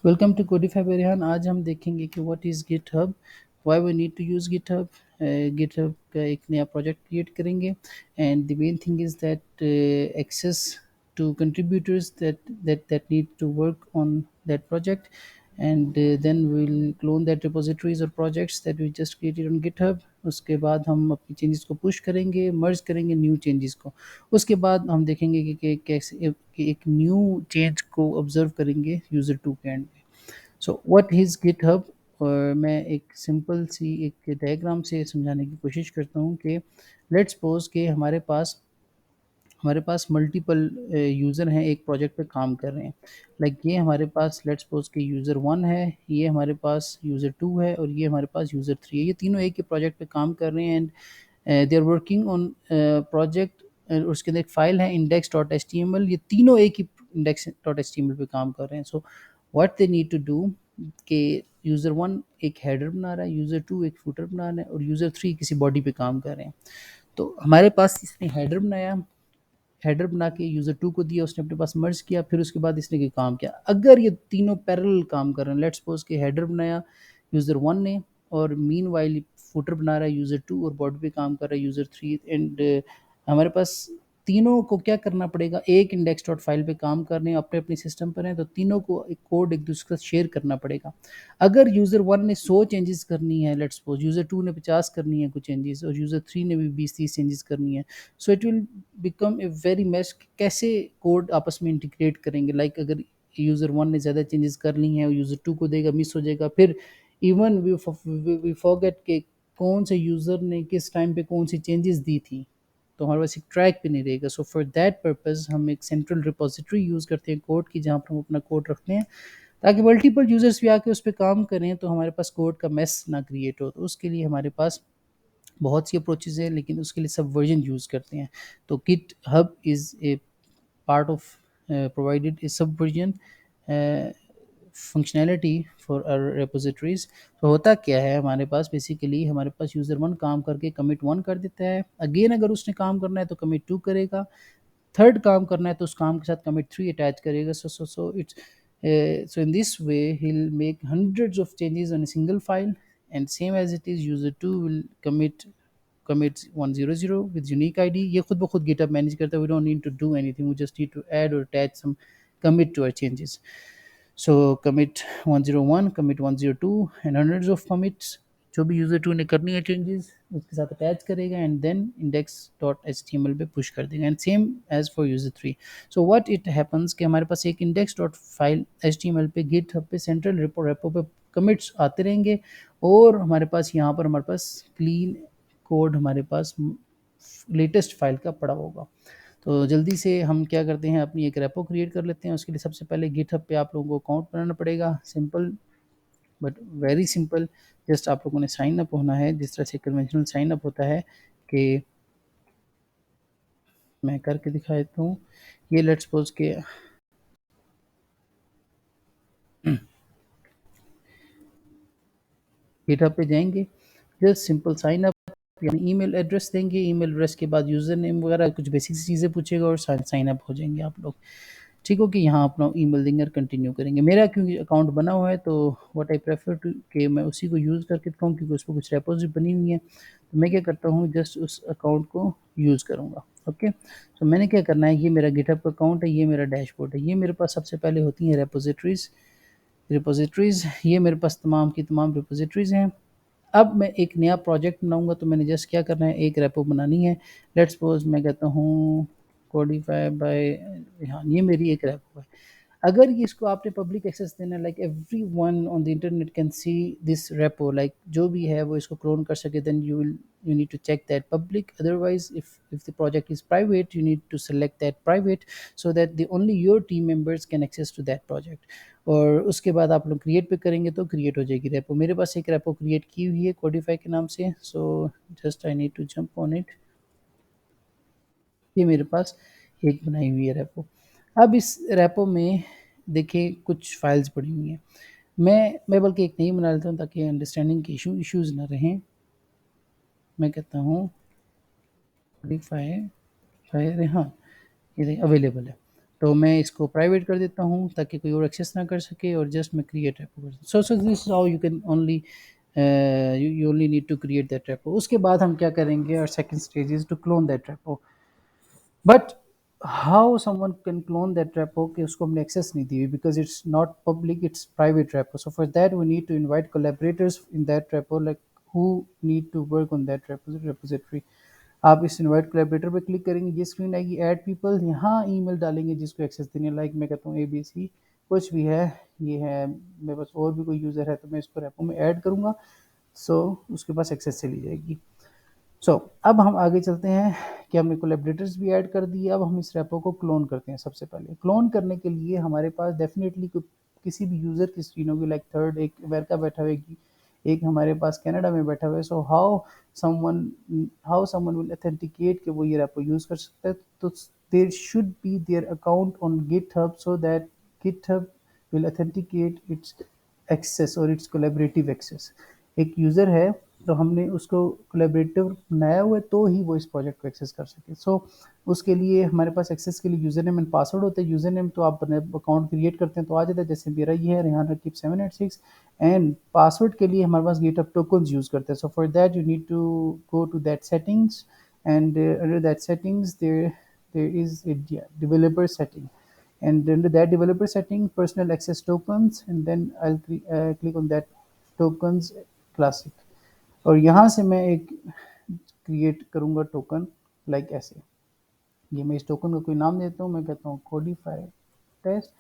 Welcome to Codify by Rehan. आज हम देखेंगे कि what is GitHub, why we need to use GitHub. GitHub का एक नया प्रोजेक्ट क्रिएट करेंगे and the main thing is that access to contributors that need to work on that project, and then we'll clone that repositories or projects that we just created on GitHub. उसके बाद हम अपनी changes को push करेंगे, मर्ज करेंगे new changes को। उसके बाद हम देखेंगे कि कैसे कि एक न्यू चेंज को ऑब्जर्व करेंगे यूज़र टू के एंड पे। सो व्हाट इज़ गिटहब, और मैं एक सिंपल सी एक डायग्राम से समझाने की कोशिश करता हूँ कि लेट्स सपोज कि हमारे पास मल्टीपल यूज़र हैं, एक प्रोजेक्ट पे काम कर रहे हैं। लाइक ये हमारे पास लेट्स सपोज कि यूज़र 1 है, ये हमारे पास यूज़र 2 है और ये हमारे पास यूज़र 3 है। ये तीनों एक ही प्रोजेक्ट पे काम कर रहे हैं and they are working on project. उसके अंदर एक फ़ाइल है index.html। ये तीनों एक ही index.html पे काम कर रहे हैं। So what they need to do कि यूज़र 1 एक हेडर बना रहा है, यूज़र 2 एक फुटर बना रहा है और यूज़र 3 किसी बॉडी पे काम कर रहे हैं। तो हमारे पास इसने हेडर बनाया, हेडर बना के यूज़र 2 को दिया, उसने अपने पास मर्ज किया, फिर उसके बाद इसने ये काम किया। अगर ये तीनों पैरेलल काम कर रहे हैं, लेट्स सपोज कि हेडर बनाया यूज़र 1 ने और मीनवाइल फुटर बना रहा है यूज़र 2 और बॉडी पे काम कर रहा है यूज़र 3 एंड हमारे पास तीनों को क्या करना पड़ेगा, एक इंडेक्स डॉट फाइल पे काम कर रहे हैं, अपने-अपने सिस्टम पर हैं, तो तीनों को एक कोड एक-दूसरे के साथ शेयर करना पड़ेगा। अगर यूज़र 1 ने 100 चेंजेस करनी है, लेट्स सपोज यूज़र 2 ने 50 करनी है कुछ चेंजेस और यूज़र 3 ने भी 20-30 चेंजेस करनी है। So it will become a very mess. कैसे कोड आपस में इंटीग्रेट करेंगे, लाइक अगर यूज़र 1 ने ज़्यादा चेंजेस कर ली हैं और यूज़र 2 को देगा, मिस हो जाएगा। फिर इवन वी फॉरगेट कि कौन से यूज़र ने किस टाइम पे कौन सी चेंजेस दी थी, तो हमारे पास एक ट्रैक भी नहीं रहेगा। सो फॉर दैट पर्पस हम एक सेंट्रल रिपोजिटरी यूज़ करते हैं कोड की, जहाँ पर हम अपना कोड रखते हैं ताकि मल्टीपल यूज़र्स भी आके उस पे काम करें, तो हमारे पास कोड का मेस ना क्रिएट हो। तो उसके लिए हमारे पास बहुत सी अप्रोचेज़ हैं, लेकिन उसके लिए सबवर्जन यूज़ करते हैं। तो GitHub is a part of provided a subversion uh, functionality for our repositories। तो होता क्या है, हमारे पास बेसिकली हमारे पास यूज़र 1 काम करके कमिट 1 कर देता है। अगेन अगर उसने काम करना है तो कमिट 2 करेगा। थर्ड काम करना है तो उस काम के साथ कमिट 3 अटैच करेगा। So it's so in this way he'll make hundreds of changes on a single file, and same as it is user 2 will commit 100 with unique id। ये खुद ब खुद गिटहब मैनेज करता है, we don't need to do anything, we just need to add or attach some commit to our changes। So commit 101, commit 102 and hundreds of commits जो भी user 2 ने करनी है चेंजेस उसके साथ अटैच करेगा and then index dot H T M L पे push कर देगा, and same as for user 3। So what it happens कि हमारे पास एक index dot file H T M L पे गिटहब पे सेंट्रल रेपो पे कमिट्स आते रहेंगे, और हमारे पास यहाँ पर हमारे पास क्लीन कोड हमारे पास लेटेस्ट फाइल का पड़ा होगा। तो जल्दी से हम क्या करते हैं, अपनी एक रेपो क्रिएट कर लेते हैं। उसके लिए सबसे पहले गिटहब पे आप लोगों को अकाउंट बनाना पड़ेगा, simple but very simple. Just आप लोगों ने साइन अप होना है, जिस तरह से कन्वेंशनल साइन अप होता है कि मैं करके दिखा देता हूँ। ये लेट्स सपोज के गिटहब पे जाएंगे, जस्ट सिंपल साइन अप, यानी ईमेल एड्रेस देंगे, ईमेल एड्रेस के बाद यूज़र नेम वगैरह कुछ बेसिक चीज़ें पूछेगा और साइन अप हो जाएंगे आप लोग। ठीक हो कि यहाँ अपना ईमेल देंगे और कंटिन्यू करेंगे। मेरा क्योंकि अकाउंट बना हुआ है तो व्हाट आई प्रेफर टू कि मैं उसी को यूज़ करके दिखाऊँ, क्योंकि उस पर कुछ रेपोज़ भी बनी हुई हैं। तो मैं क्या करता हूँ, जस्ट उस अकाउंट को यूज़ करूँगा। ओके, तो मैंने क्या करना है, ये मेरा गिटहब का अकाउंट है, ये मेरा डैशबोर्ड है। ये मेरे पास सबसे पहले होती हैं रिपोजिटरीज़, ये मेरे पास तमाम की तमाम रिपोजिटरीज़ हैं। अब मैं एक नया प्रोजेक्ट बनाऊँगा, तो मैंने जस्ट क्या करना है, एक रेपो बनानी है। लेट्स सपोज़ मैं कहता हूँ कोडिफाई बाय, हाँ, ये मेरी एक रेपो है। अगर ये इसको आपने पब्लिक एक्सेस देना है, like everyone on the internet can see this repo, like जो भी है वो इसको क्लोन कर सके, then you need to check that public। otherwise if the project is private, you need to select that private so that the only your team members can access to that project। और उसके बाद आप लोग create पे करेंगे तो create हो जाएगी रेपो। मेरे पास एक रेपो क्रिएट की हुई है कोडिफाई के नाम से, so just I need to jump on it. ये मेरे पास एक बनाई हुई है रेपो। अब इस रेपो में देखिए कुछ फाइल्स पड़ी हुई हैं। मैं बल्कि एक नई बना लेता हूँ ताकि अंडरस्टैंडिंग के इश्यूज़ ना रहें। मैं कहता हूँ मॉडिफाई फाइल, हाँ, ये देखिए अवेलेबल है। तो मैं इसको प्राइवेट कर देता हूँ ताकि कोई और एक्सेस ना कर सके, और जस्ट मैं क्रिएट रेपो कर, so this is how you can only you only need to create that repo. उसके बाद हम क्या करेंगे, और second stage is to clone that repo. But how someone can clone that repo कि उसको हमने एक्सेस नहीं दी हुई, because it's not public, it's private repo. So for that we need to invite collaborators in that repo, like who need to work on that repository। आप इस invite collaborator पे click करेंगे, ये स्क्रीन आएगी, add people, यहाँ email डालेंगे जिसको access देनी है, लाइक मैं कहता हूँ ABC कुछ भी है, ये है मेरे पास, और भी कोई यूज़र है तो मैं इसको रेपो में ऐड करूँगा, सो उसके पास एक्सेस चली जाएगी। सो अब हम आगे चलते हैं कि हमने कोलैबोरेटर्स भी ऐड कर दिए। अब हम इस रेपो को क्लोन करते हैं। सबसे पहले क्लोन करने के लिए हमारे पास डेफिनेटली किसी भी यूज़र की स्क्रीन होगी, लाइक थर्ड एक अमेरिका बैठा हुआ है, एक हमारे पास कनाडा में बैठा हुआ है। So someone how someone will authenticate कि वो ये रेपो यूज़ कर सकता है, तो there should be their account on GitHub, so that GitHub will authenticate its access और इट्स कोलैबोरेटिव एक्सेस। एक यूज़र है तो हमने उसको कोलैबोरेटिव बनाया हुआ है तो ही वो इस प्रोजेक्ट को एक्सेस कर सके। सो उसके लिए हमारे पास एक्सेस के लिए यूज़र नेम एंड पासवर्ड होता है। यूज़र नेम तो आप अकाउंट क्रिएट करते हैं तो आ जाता है, जैसे मेरा ये है रेहान रकीब 786। एंड पासवर्ड के लिए हमारे पास गिटहब टोकन्स यूज़ करते हैं। So for that you need to go to that settings, and under that settings there is a developer setting, and under that developer setting personal access tokens, and then I'll click on that tokens classic, और यहाँ से मैं एक create करूँगा token, like ऐसे। ये मैं इस टोकन को कोई नाम देता हूँ, मैं कहता हूँ कोडिफाई टेस्ट।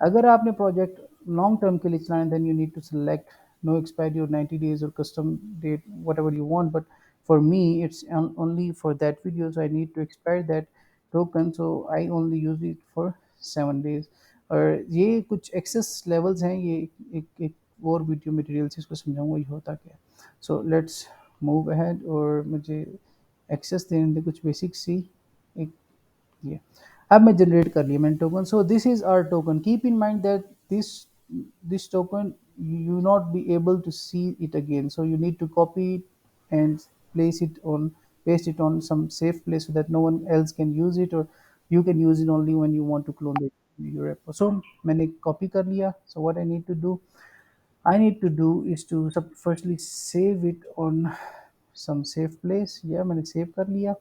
अगर आपने प्रोजेक्ट लॉन्ग टर्म के लिए चलाना है, then you need to select no expiry और 90 days और custom date whatever you want, but for me it's only for that video, so I need to expire that token, so I only use it for 7 days। और ये कुछ access levels हैं, ये एक और video material से इसको समझाऊंगा ये होता क्या है। सो लेट्स मूव अहेड, और मुझे एक्सेस देने दे कुछ बेसिक सी। एक ये अब मैं जनरेट कर लिया मैंने token. So this is our token. Keep in mind that this token you not be able to see it again, so you need to copy it and place it on paste it on some safe place so that no one else can use it, or you can use it only when you want to clone your repo। So मैंने copy कर लिया। So what I need to do is to firstly save it on some safe place। या मैंने save कर लिया।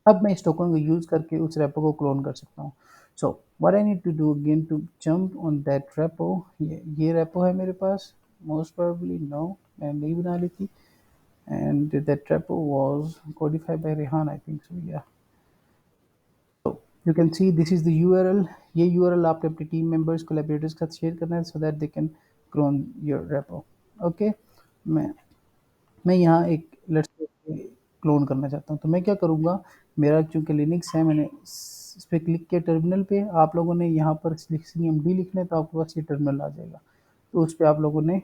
अब मैं इस टोकन को यूज़ करके उस रेपो को क्लोन कर सकता हूँ। So what I need to do again to jump on that repo, ये रेपो है मेरे पास, मोस्ट प्रोबेबली नो मैंने नहीं बना ली थी, and that repo was codified by Rehan, I think so yeah. तो you can see this is the URL. ये यूआरएल आपने अपने टीम मेंबर्स कोलैबोरेटर्स के साथ शेयर करना है so that they can clone your repo. Okay, मैं मैं यहाँ एक लेट्स क्लोन करना चाहता हूँ, तो मैं क्या करूँगा, मेरा चूँकि लिनक्स है, मैंने इस पे क्लिक किया टर्मिनल पे। आप लोगों ने यहाँ पर CMD लिखना है तो आपके पास ये टर्मिनल आ जाएगा, तो उस पे आप लोगों ने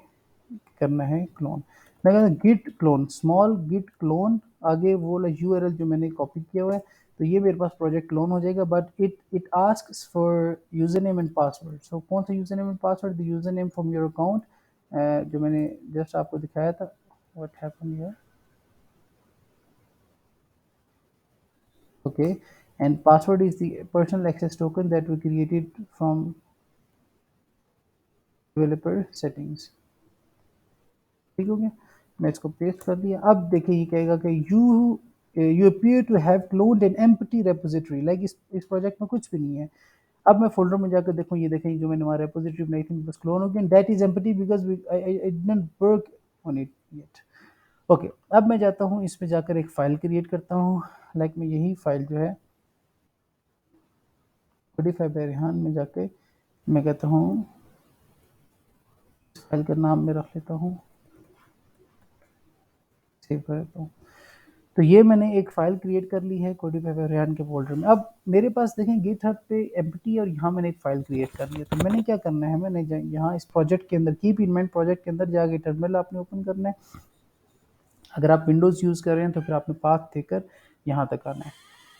करना है क्लोन। मैं कहता हूँ git clone, small git clone, आगे वो वाला यूआरएल जो मैंने कॉपी किया हुआ है, तो ये मेरे पास प्रोजेक्ट क्लोन हो जाएगा। But it asks for user name and password. So कौन सा user name and password, the user name from your account, जो मैंने जस्ट आपको दिखाया था। What happen here, okay, and password is the personal access token that we created from developer settings। ठीक हो गया, मैं इसको पेस्ट कर दिया। अब देखिए ये कहेगा कि you appear to have cloned an empty repository, like इस प्रोजेक्ट में कुछ भी नहीं है। अब मैं फोल्डर में जाकर देखूँ, ये देखें जो मैंने हमारा रेपोजिटरी बनाई थी बस क्लोन हो गया, that is empty because I didn't work on it yet. Okay, अब मैं जाता हूँ इस पे जाकर एक फाइल क्रिएट करता हूँ, लाइक मैं यही फाइल जो है मॉडिफाई बाय रेहान में जाके मैं कहता हूँ इस फाइल का नाम मैं रख लेता हूँ, सेव कर देता हूँ। तो ये मैंने एक फाइल क्रिएट कर ली है कोडिफाई बाय रेहान के फोल्डर में। अब मेरे पास देखें गिटहब पे एम्प्टी, और यहाँ मैंने एक फाइल क्रिएट कर लिया। तो मैंने क्या करना है, मैंने यहाँ इस प्रोजेक्ट के अंदर कीप इन माइंड प्रोजेक्ट के अंदर जाके टर्मिनल आपने ओपन करना है। अगर आप विंडोज़ यूज़ कर रहे हैं तो फिर आपने पाथ देकर यहाँ तक आना है,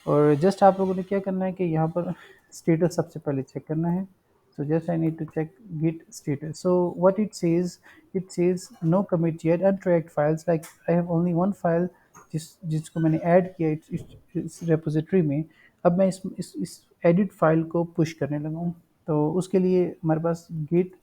और जस्ट आप लोगों ने क्या करना है कि यहाँ पर स्टेटस सबसे पहले चेक करना है। So just I need to check git status. So what it says no commit yet untracked files, like I have only one file जिसको मैंने ऐड किया इस रेपोजिटरी में। अब मैं इस एडिट फाइल को पुश करने लगा हूँ। तो उसके लिए हमारे पास git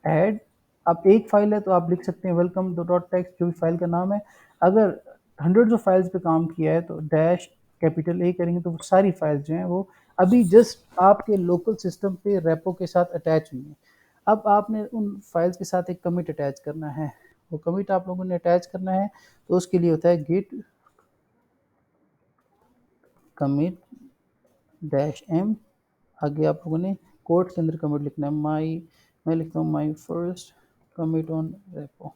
add, अब एक फाइल है तो आप लिख सकते हैं वेलकम डॉट टेक्स्ट, जो भी फाइल का नाम है। अगर हंड्रेड्स ऑफ फाइल्स पे काम किया है तो डैश कैपिटल ए करेंगे तो वो सारी फाइल्स जो हैं वो अभी जस्ट आपके लोकल सिस्टम पे रेपो के साथ अटैच हुई हैं। अब आपने उन फाइल्स के साथ एक कमिट अटैच करना है, वो कमिट आप लोगों ने अटैच करना है तो उसके लिए होता है गिट कमिट डैश एम, आगे आप लोगों ने कोड के अंदर कमिट लिखना है। मैं लिखता हूँ my first commit on repo.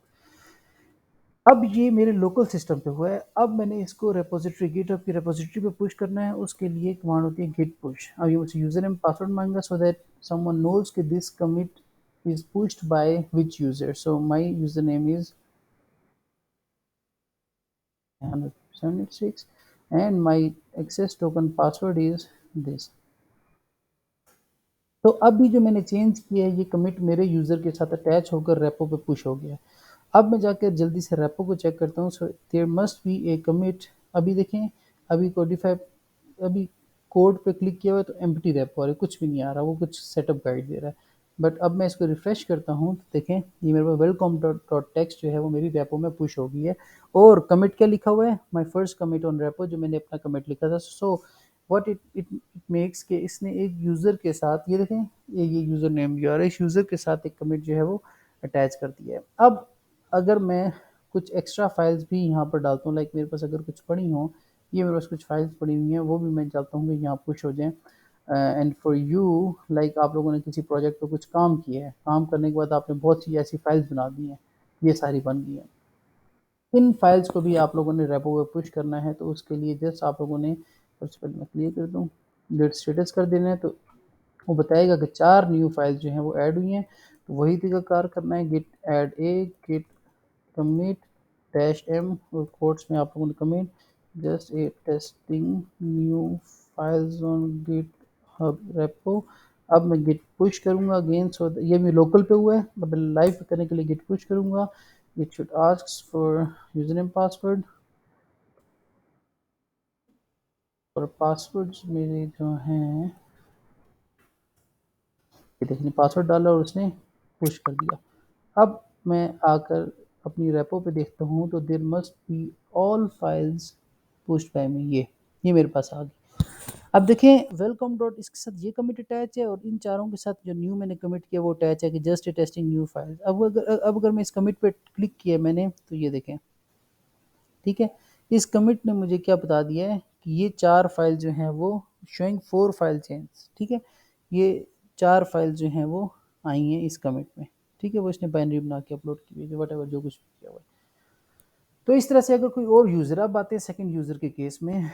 अब ये मेरे लोकल सिस्टम पे हुआ है। अब मैंने इसको रेपोजिटरी गिटहब की रेपोजिटरी पे पुश करना है। उसके लिए कमांड होती है गिट पुश। अब ये मुझे यूजर नेम पासवर्ड मांगेगा सो दैट समवन नोज कि this commit is pushed by which user. So my user name is 176 and my access token password is this। तो अभी जो मैंने चेंज किया है ये कमिट मेरे यूज़र के साथ अटैच होकर रेपो पे पुश हो गया है। अब मैं जाकर जल्दी से रेपो को चेक करता हूँ। So there must be a commit. अभी देखें, अभी कोडिफाई, अभी कोड पे क्लिक किया हुआ है तो एम्प्टी रेपो आ रहा है, कुछ भी नहीं आ रहा, वो कुछ सेटअप गाइड दे रहा है। बट अब मैं इसको रिफ्रेश करता हूँ तो देखें ये मेरे पास वेलकम डॉट डॉट टेक्स्ट जो है वो मेरी रेपो में पुश हो गई है। और कमिट क्या लिखा हुआ है, my first commit on repo, जो मैंने अपना कमिट लिखा था। सो व्हाट इट मेक्स के इसने एक यूज़र के साथ, ये देखें ये यूज़र नेम भी आ रहा है, इस यूज़र के साथ एक कमिट जो है वो अटैच कर दिया है। अब अगर मैं कुछ एक्स्ट्रा फाइल्स भी यहाँ पर डालता हूँ, लाइक मेरे पास अगर कुछ पड़ी हों, ये मेरे पास कुछ फाइल्स पड़ी हुई हैं, वो भी मैं चाहता हूँ कि यहाँ पुश हो जाएँ। एंड फॉर यू, लाइक आप लोगों ने किसी प्रोजेक्ट पर कुछ काम किया है, काम करने के बाद आपने बहुत सी ऐसी फाइल्स बना दी हैं, ये सारी बन गई हैं। इन फाइल्स को भी आप लोगों ने रेपो पे पुश करना है। तो उसके लिए जस्ट आप लोगों ने, सबसे पहले मैं क्लियर कर दूँ, गेट स्टेटस कर देना है। तो वो बताएगा कि 4 न्यू फाइल्स जो हैं वो ऐड हुई हैं। तो वही तरीकाकार करना है, git add A, git commit dash m और कोट्स में आप लोगों ने commit just a testing new files on GitHub repo. अब मैं गिट पुश करूंगा अगेन, सो ये भी लोकल पे हुआ है, मतलब लाइव करने के लिए गिट पुश करूंगा। It should ask for user name password, और पासवर्ड्स मेरे जो हैं, ये देखिए पासवर्ड डाला और उसने पुश कर दिया। अब मैं आकर अपनी रेपो पे देखता हूँ तो there must be all files pushed by me, ये मेरे पास आ गई। अब देखें वेलकम डॉट इसके साथ ये कमिट अटैच है और इन चारों के साथ जो न्यू मैंने कमिट किया वो अटैच है कि जस्ट टेस्टिंग न्यू फाइल। अब अगर मैं इस कमिट पे क्लिक किया मैंने तो ये देखें, ठीक है, इस कमिट ने मुझे क्या बता दिया है कि ये 4 फाइल जो हैं वो शोइंग 4 फाइल चेंज, ठीक है, ये 4 फाइल जो हैं वो आई हैं इस कमिट में, ठीक है, वो इसने बाइनरी बना के अपलोड की हुई है, वट जो कुछ भी किया हुआ है। तो इस तरह से अगर कोई और यूज़र, अब आते हैं सेकंड यूज़र के केस में।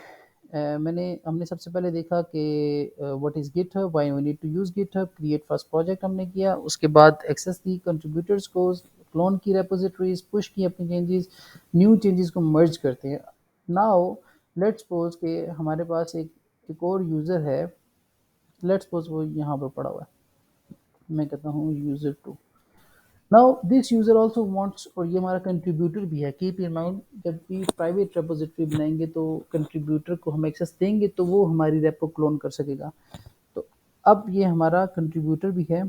हमने सबसे पहले देखा कि what is GitHub, why we need to use GitHub, create first project हमने किया, उसके बाद एक्सेस दी कंट्रीब्यूटर्स को, क्लोन की रेपोजिटरीज, पुश की अपनी चेंजेस, न्यू चेंजेस को मर्ज करते हैं। नाउ लेट्स सपोज कि हमारे पास एक और यूज़र है, लेट्स सपोज वो यहाँ पर पड़ा हुआ है, मैं कहता हूँ user 2। Now this user also wants, और ये हमारा कंट्रीब्यूटर भी है, कीप इन माइंड जब भी प्राइवेट रेपोजिटरी बनाएंगे तो कंट्रीब्यूटर को हम एक्सेस देंगे तो वो हमारी रेपो क्लोन कर सकेगा। तो अब ये हमारा कंट्रीब्यूटर भी है।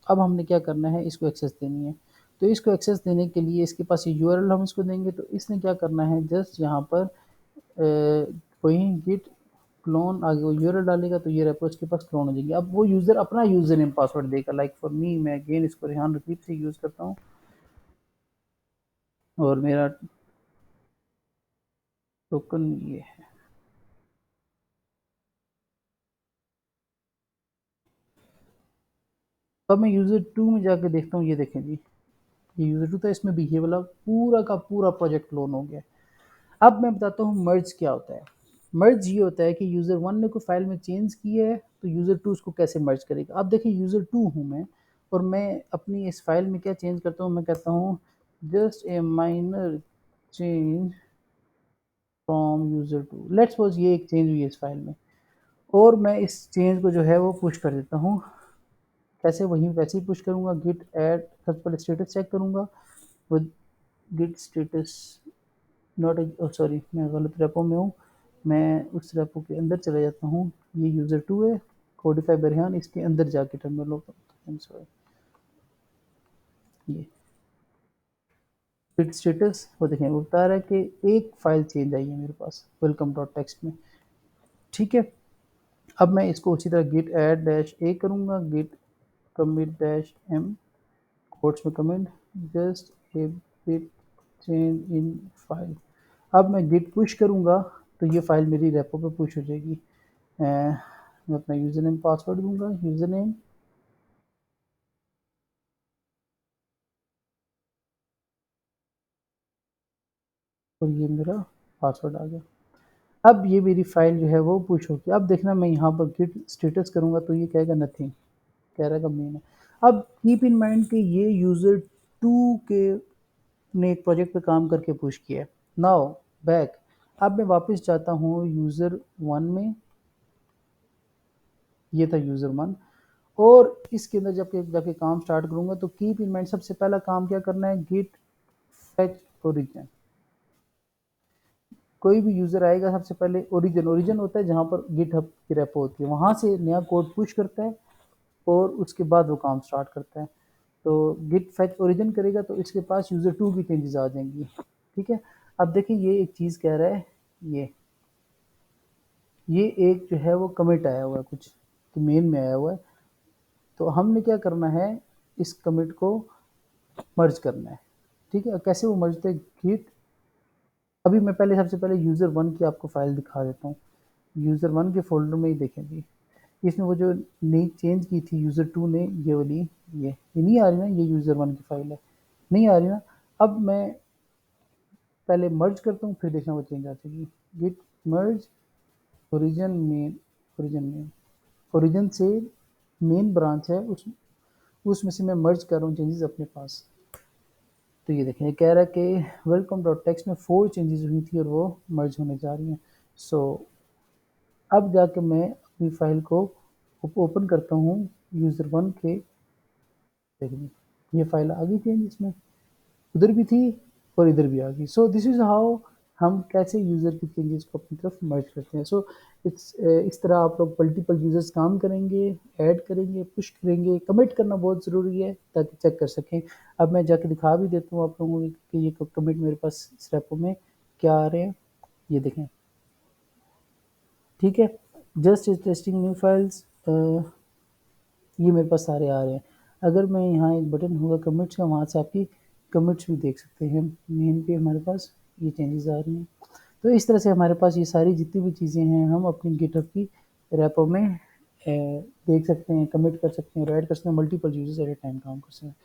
अब हमने क्या करना है, इसको एक्सेस देनी है। तो इसको एक्सेस देने के लिए इसके पास ये यूआरएल हम इसको देंगे। तो इसने क्या करना है, जस्ट यहाँ पर वही गिट क्लोन, आगे वो यूआरएल डालेगा तो ये रेपो इसके पास क्लोन हो जाएगी। अब वो यूज़र अपना यूज़र नेम पासवर्ड देगा, लाइक फॉर मी, मैं अगेन इसको रेहान रकीब से यूज़ करता हूँ और मेरा टोकन ये है। अब मैं यूज़र 2 में जाके देखता हूँ, ये देखें जी, ये यूज़र 2 था, इसमें भी ये वाला पूरा का पूरा प्रोजेक्ट क्लोन हो गया। अब मैं बताता हूँ मर्ज क्या होता है। मर्ज ये होता है कि यूज़र 1 ने कोई फाइल में चेंज की है तो यूज़र 2 उसको कैसे मर्ज करेगा। अब देखिए यूज़र 2 हूँ मैं, और मैं अपनी इस फाइल में क्या चेंज करता हूँ, मैं कहता हूँ just a minor change from user 2। Let's suppose ये एक चेंज हुई है इस फाइल में, और मैं इस चेंज को जो है वो पुश कर देता हूँ। कैसे, वहीं वैसे ही पुश करूँगा, गिट ऐड, सबसे पहले स्टेटस चेक करूँगा with git status not, sorry मैं गलत रेपो में हूँ, मैं उस रेपो के अंदर चला जाता हूँ, ये यूज़र 2 है, कोडिफाई बेरहान, इसके अंदर जाके टर्मिनल ओपन करता हूँ, सॉरी ये बिट स्टेटस वो देखें, वो बता रहा है कि एक फ़ाइल चेंज आई है मेरे पास वेलकम डॉट टेक्स्ट में, ठीक है। अब मैं इसको उसी तरह गिट ऐड डैश ए करूँगा, git commit dash M, quotes में comment, just a bit change in file. अब मैं गिट पुश करूँगा तो ये फाइल मेरी रेपो पे पुश हो जाएगी। मैं अपना यूज़र नेम पासवर्ड दूंगा, यूज़र नेम, और ये मेरा पासवर्ड आ गया। अब ये मेरी फाइल जो है वो पुश होगी। अब देखना मैं यहाँ पर गिट स्टेटस करूँगा तो ये कहेगा नथिंग, कह रहा है मेन है। अब कीप इन माइंड कि ये यूज़र 2 के ने एक प्रोजेक्ट पे काम करके पुश किया है। नाउ बैक, अब मैं वापस जाता हूँ यूज़र 1 में, ये था यूज़र 1, और इसके अंदर जब जाके काम स्टार्ट करूँगा तो कीप इन माइंड सबसे पहला काम क्या करना है, गिट फेच ओरिजिन। कोई भी यूज़र आएगा सबसे पहले ओरिजिन, ओरिजिन होता है जहाँ पर गिटहब की रेपो होती है, वहाँ से नया कोड पुश करता है और उसके बाद वो काम स्टार्ट करता है। तो गिट फेच ओरिजिन करेगा तो इसके पास यूज़र 2 की चेंजेस आ जाएंगी, ठीक है। अब देखिए ये एक चीज़ कह रहा है, ये एक जो है वो कमिट आया हुआ है कुछ, तो मेन में आया हुआ है, तो हमने क्या करना है, इस कमिट को मर्ज करना है, ठीक है। कैसे वो मर्ज थे, गिट, अभी मैं पहले सबसे पहले यूज़र 1 की आपको फाइल दिखा देता हूँ। यूज़र 1 के फ़ोल्डर में ही देखेंगे, इसमें वो जो नई चेंज की थी यूज़र 2 ने, ये वाली, ये नहीं आ रही ना, ये यूज़र 1 की फ़ाइल है, नहीं आ रही ना। अब मैं पहले मर्ज करता हूँ, फिर देखना वो चेंज आ जाएगी। Git merge origin main, origin main, origin से मेन ब्रांच है, उसमें से मैं मर्ज कर रहा हूँ चेंजेस अपने पास। तो ये देखें, ये कह रहा है कि वेलकम डॉट टेक्स्ट में 4 चेंजेस हुई थी और वो मर्ज होने जा रही हैं। सो अब जाके मैं अपनी फाइल को ओपन करता हूँ यूज़र 1 के, देखिए ये फाइल आ गई चेंज, इसमें उधर भी थी और इधर भी आ गई। सो दिस इज़ हाउ हम कैसे यूज़र की चेंजेस को अपनी तरफ मर्ज करते हैं। सो इस तरह आप लोग मल्टीपल यूज़र्स काम करेंगे, ऐड करेंगे, पुश करेंगे, कमिट करना बहुत ज़रूरी है ताकि चेक कर सकें। अब मैं जाके दिखा भी देता हूँ आप लोगों को कि ये कमिट मेरे पास इस रेपो में क्या आ रहे हैं, ये देखें, ठीक है। Just is testing new files, ये मेरे पास सारे आ रहे हैं। अगर मैं यहाँ एक बटन होगा कमिट्स का, वहाँ से आपकी कमिट्स भी देख सकते हैं। मेन पे हमारे पास ये चेंजेस आ रही हैं। तो इस तरह से हमारे पास ये सारी जितनी भी चीज़ें हैं हम अपनी गिटहब की रेपो में देख सकते हैं, कमिट कर सकते हैं, ऐड कर सकते हैं, multiple users at a time काम कर सकते हैं।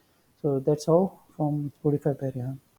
So that's how from Spotify पे यहाँ।